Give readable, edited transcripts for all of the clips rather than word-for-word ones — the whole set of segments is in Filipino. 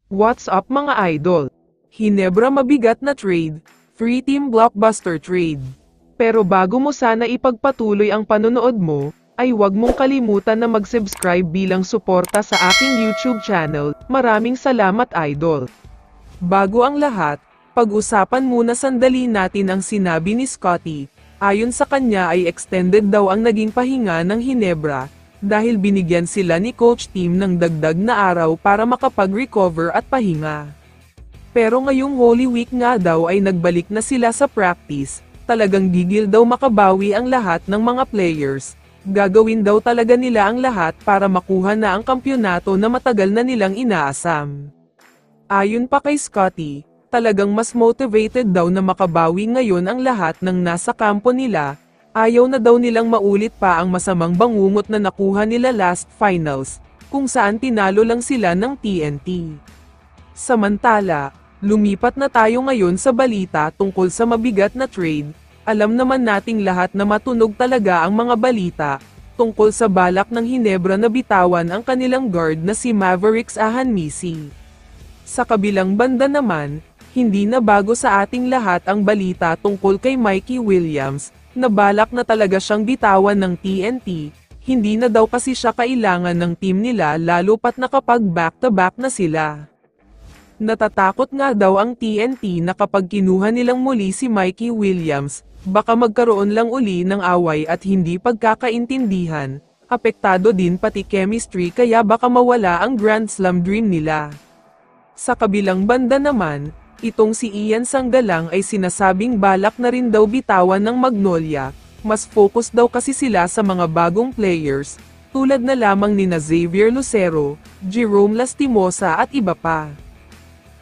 What's up mga idol? Hinebra mabigat na trade, free team blockbuster trade. Pero bago mo sana ipagpatuloy ang panonood mo, ay huwag mong kalimutan na mag-subscribe bilang suporta sa aking YouTube channel. Maraming salamat idol. Bago ang lahat, pag-usapan muna sandali natin ang sinabi ni Scottie. Ayon sa kanya ay extended daw ang naging pahinga ng Hinebra, dahil binigyan sila ni Coach Tim ng dagdag na araw para makapag-recover at pahinga. Pero ngayong Holy Week nga daw ay nagbalik na sila sa practice, talagang gigil daw makabawi ang lahat ng mga players. Gagawin daw talaga nila ang lahat para makuha na ang kampyonato na matagal na nilang inaasam. Ayon pa kay Scottie, talagang mas motivated daw na makabawi ngayon ang lahat ng nasa kampo nila. Ayaw na daw nilang maulit pa ang masamang bangungot na nakuha nila last finals, kung saan tinalo lang sila ng TNT. Samantala, lumipat na tayo ngayon sa balita tungkol sa mabigat na trade. Alam naman nating lahat na matunog talaga ang mga balita tungkol sa balak ng Hinebra na bitawan ang kanilang guard na si Mavericks Ahanmisi. Sa kabilang banda naman, hindi na bago sa ating lahat ang balita tungkol kay Mikey Williams, na balak na talaga siyang bitawan ng TNT, hindi na daw kasi siya kailangan ng team nila lalo pat nakapag back-to-back na sila. Natatakot nga daw ang TNT na kapag kinuha nilang muli si Mikey Williams, baka magkaroon lang uli ng away at hindi pagkakaintindihan, apektado din pati chemistry kaya baka mawala ang Grand Slam dream nila. Sa kabilang banda naman, itong si Ian Sanggalang ay sinasabing balak na rin daw bitawan ng Magnolia, mas focus daw kasi sila sa mga bagong players, tulad na lamang nina Xavier Lucero, Jerome Lastimosa at iba pa.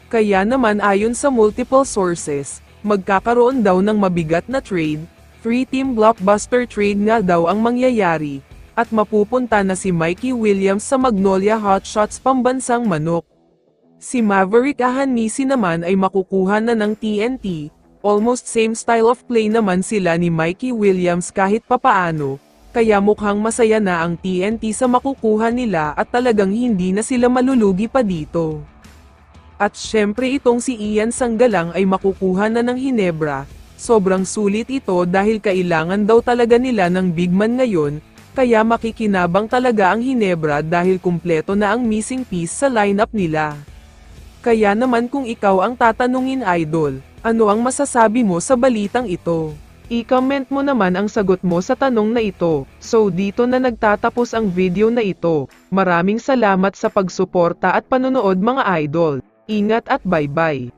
Kaya naman ayon sa multiple sources, magkakaroon daw ng mabigat na trade, free team blockbuster trade nga daw ang mangyayari, at mapupunta na si Mikey Williams sa Magnolia Hotshots pambansang manok. Si Maverick Ahanmisi naman ay makukuha na ng TNT, almost same style of play naman sila ni Mikey Williams kahit papaano, kaya mukhang masaya na ang TNT sa makukuha nila at talagang hindi na sila malulugi pa dito. At syempre itong si Ian Sanggalang ay makukuha na ng Hinebra, sobrang sulit ito dahil kailangan daw talaga nila ng big man ngayon, kaya makikinabang talaga ang Hinebra dahil kumpleto na ang missing piece sa lineup nila. Kaya naman kung ikaw ang tatanungin idol, ano ang masasabi mo sa balitang ito? I-comment mo naman ang sagot mo sa tanong na ito. So dito na nagtatapos ang video na ito. Maraming salamat sa pagsuporta at panonood mga idol. Ingat at bye-bye.